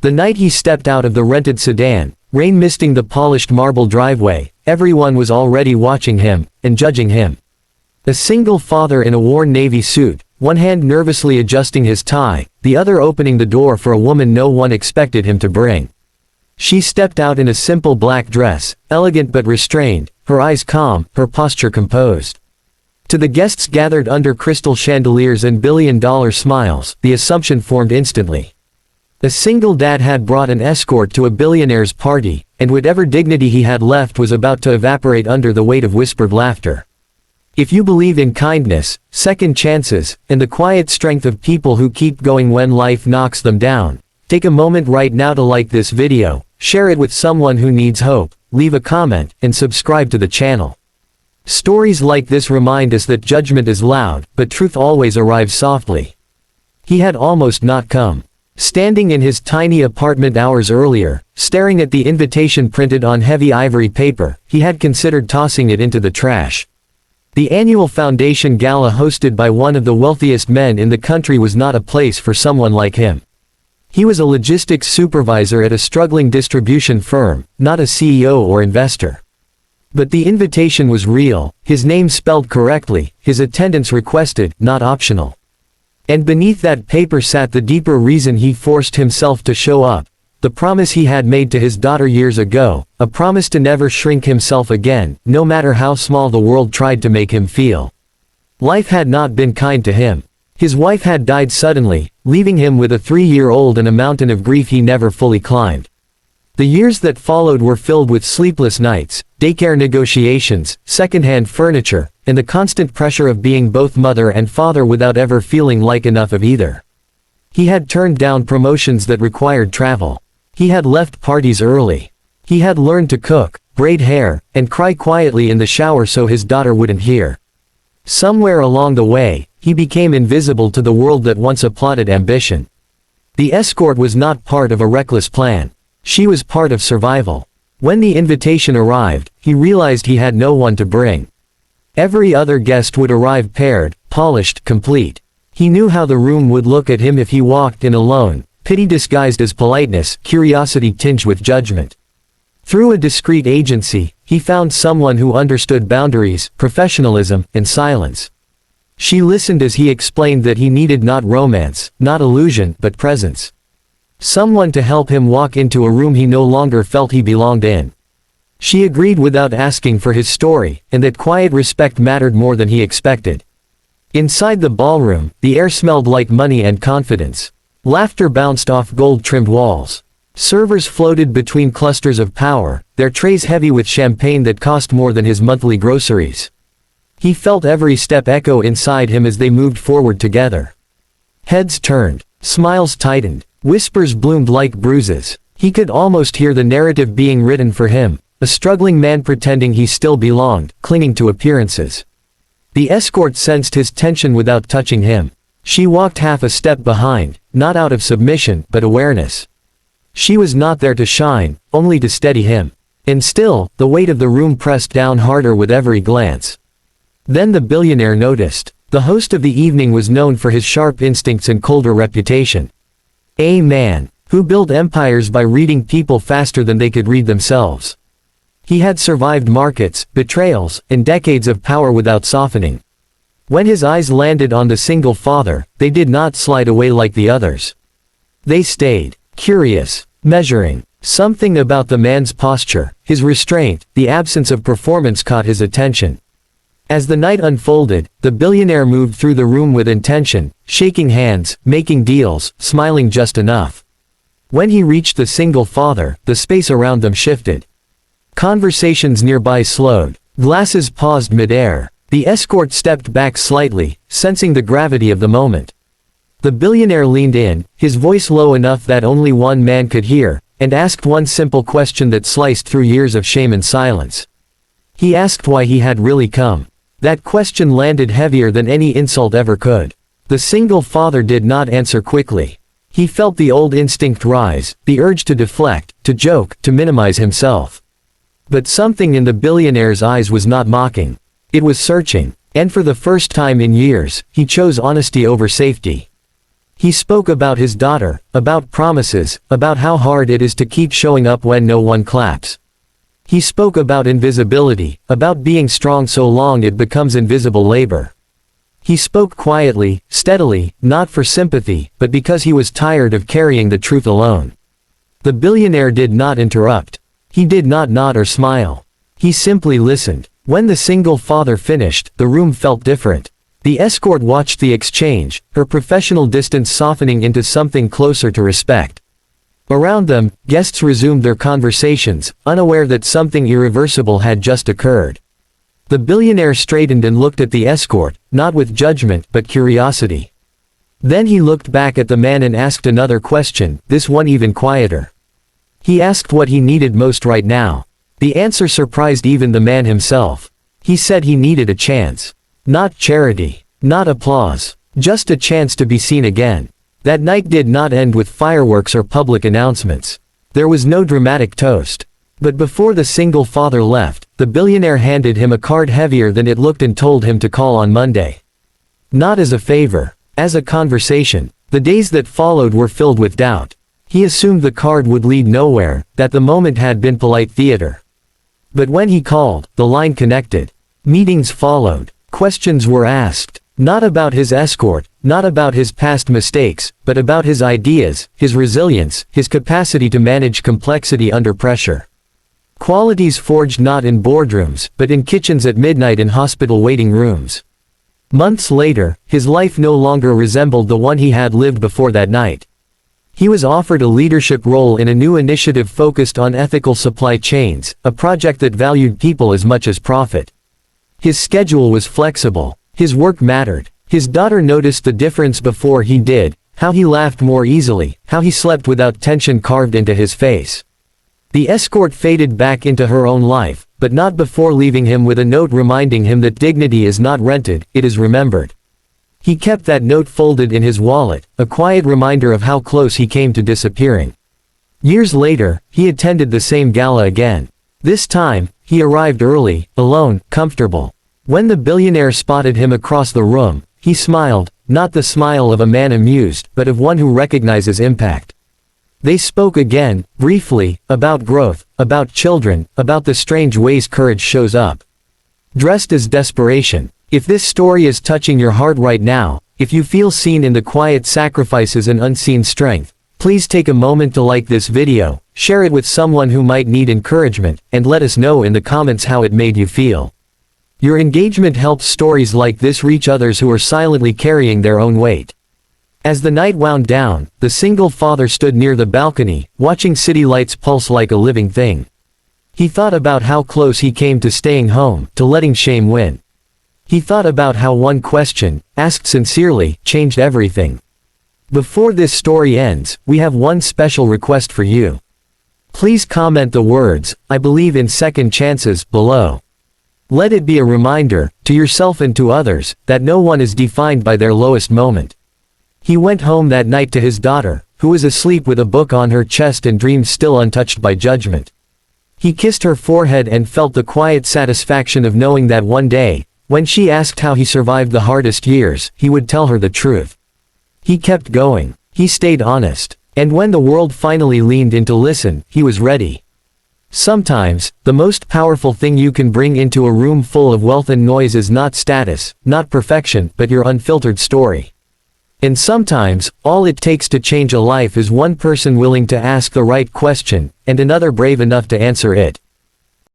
The night he stepped out of the rented sedan, rain misting the polished marble driveway, everyone was already watching him, and judging him. A single father in a worn navy suit, one hand nervously adjusting his tie, the other opening the door for a woman no one expected him to bring. She stepped out in a simple black dress, elegant but restrained, her eyes calm, her posture composed. To the guests gathered under crystal chandeliers and billion-dollar smiles, the assumption formed instantly. A single dad had brought an escort to a billionaire's party, and whatever dignity he had left was about to evaporate under the weight of whispered laughter. If you believe in kindness, second chances, and the quiet strength of people who keep going when life knocks them down, take a moment right now to like this video, share it with someone who needs hope, leave a comment, and subscribe to the channel. Stories like this remind us that judgment is loud, but truth always arrives softly. He had almost not come. Standing in his tiny apartment hours earlier, staring at the invitation printed on heavy ivory paper, he had considered tossing it into the trash. The annual foundation gala hosted by one of the wealthiest men in the country was not a place for someone like him. He was a logistics supervisor at a struggling distribution firm, not a CEO or investor. But the invitation was real, his name spelled correctly, his attendance requested, not optional. And beneath that paper sat the deeper reason he forced himself to show up, the promise he had made to his daughter years ago, a promise to never shrink himself again, no matter how small the world tried to make him feel. Life had not been kind to him. His wife had died suddenly, leaving him with a 3-year-old and a mountain of grief he never fully climbed. The years that followed were filled with sleepless nights, daycare negotiations, second-hand furniture, and the constant pressure of being both mother and father without ever feeling like enough of either. He had turned down promotions that required travel. He had left parties early. He had learned to cook, braid hair, and cry quietly in the shower so his daughter wouldn't hear. Somewhere along the way, he became invisible to the world that once applauded ambition. The escort was not part of a reckless plan. She was part of survival. When the invitation arrived, he realized he had no one to bring. Every other guest would arrive paired, polished, complete. He knew how the room would look at him if he walked in alone. Pity disguised as politeness, curiosity tinged with judgment. Through a discreet agency, he found someone who understood boundaries, professionalism, and silence. She listened as he explained that he needed not romance, not illusion, but presence. Someone to help him walk into a room he no longer felt he belonged in. She agreed without asking for his story, and that quiet respect mattered more than he expected. Inside the ballroom, the air smelled like money and confidence. Laughter bounced off gold-trimmed walls. Servers floated between clusters of power, their trays heavy with champagne that cost more than his monthly groceries. He felt every step echo inside him as they moved forward together. Heads turned, smiles tightened, whispers bloomed like bruises. He could almost hear the narrative being written for him, a struggling man pretending he still belonged, clinging to appearances. The escort sensed his tension without touching him. She walked half a step behind, not out of submission, but awareness. She was not there to shine, only to steady him. And still, the weight of the room pressed down harder with every glance. Then the billionaire noticed. The host of the evening was known for his sharp instincts and colder reputation. A man who built empires by reading people faster than they could read themselves. He had survived markets, betrayals, and decades of power without softening. When his eyes landed on the single father, they did not slide away like the others. They stayed, curious, measuring. Something about the man's posture, his restraint, the absence of performance caught his attention. As the night unfolded, the billionaire moved through the room with intention, shaking hands, making deals, smiling just enough. When he reached the single father, the space around them shifted. Conversations nearby slowed. Glasses paused mid-air. The escort stepped back slightly, sensing the gravity of the moment. The billionaire leaned in, his voice low enough that only one man could hear, and asked one simple question that sliced through years of shame and silence. He asked why he had really come. That question landed heavier than any insult ever could. The single father did not answer quickly. He felt the old instinct rise, the urge to deflect, to joke, to minimize himself. But something in the billionaire's eyes was not mocking. It was searching, and for the first time in years, he chose honesty over safety. He spoke about his daughter, about promises, about how hard it is to keep showing up when no one claps. He spoke about invisibility, about being strong so long it becomes invisible labor. He spoke quietly, steadily, not for sympathy, but because he was tired of carrying the truth alone. The billionaire did not interrupt. He did not nod or smile. He simply listened. When the single father finished, the room felt different. The escort watched the exchange, her professional distance softening into something closer to respect. Around them, guests resumed their conversations, unaware that something irreversible had just occurred. The billionaire straightened and looked at the escort, not with judgment but curiosity. Then he looked back at the man and asked another question, this one even quieter. He asked what he needed most right now. The answer surprised even the man himself. He said he needed a chance. Not charity. Not applause. Just a chance to be seen again. That night did not end with fireworks or public announcements. There was no dramatic toast. But before the single father left, the billionaire handed him a card heavier than it looked and told him to call on Monday. Not as a favor. As a conversation. The days that followed were filled with doubt. He assumed the card would lead nowhere, that the moment had been polite theater. But when he called, the line connected. Meetings followed. Questions were asked. Not about his escort, not about his past mistakes, but about his ideas, his resilience, his capacity to manage complexity under pressure. Qualities forged not in boardrooms, but in kitchens at midnight and hospital waiting rooms. Months later, his life no longer resembled the one he had lived before that night. He was offered a leadership role in a new initiative focused on ethical supply chains, a project that valued people as much as profit. His schedule was flexible. His work mattered. His daughter noticed the difference before he did, how he laughed more easily, how he slept without tension carved into his face. The escort faded back into her own life, but not before leaving him with a note reminding him that dignity is not rented, it is remembered. He kept that note folded in his wallet, a quiet reminder of how close he came to disappearing. Years later, he attended the same gala again. This time, he arrived early, alone, comfortable. When the billionaire spotted him across the room, he smiled, not the smile of a man amused, but of one who recognizes impact. They spoke again, briefly, about growth, about children, about the strange ways courage shows up. Dressed as desperation. If this story is touching your heart right now, if you feel seen in the quiet sacrifices and unseen strength, please take a moment to like this video, share it with someone who might need encouragement, and let us know in the comments how it made you feel. Your engagement helps stories like this reach others who are silently carrying their own weight. As the night wound down, the single father stood near the balcony, watching city lights pulse like a living thing. He thought about how close he came to staying home, to letting shame win. He thought about how one question, asked sincerely, changed everything. Before this story ends, we have one special request for you. Please comment the words, "I believe in second chances," below. Let it be a reminder, to yourself and to others, that no one is defined by their lowest moment. He went home that night to his daughter, who was asleep with a book on her chest and dreams still untouched by judgment. He kissed her forehead and felt the quiet satisfaction of knowing that one day, when she asked how he survived the hardest years, he would tell her the truth. He kept going. He stayed honest. And when the world finally leaned in to listen, he was ready. Sometimes, the most powerful thing you can bring into a room full of wealth and noise is not status, not perfection, but your unfiltered story. And sometimes, all it takes to change a life is one person willing to ask the right question, and another brave enough to answer it.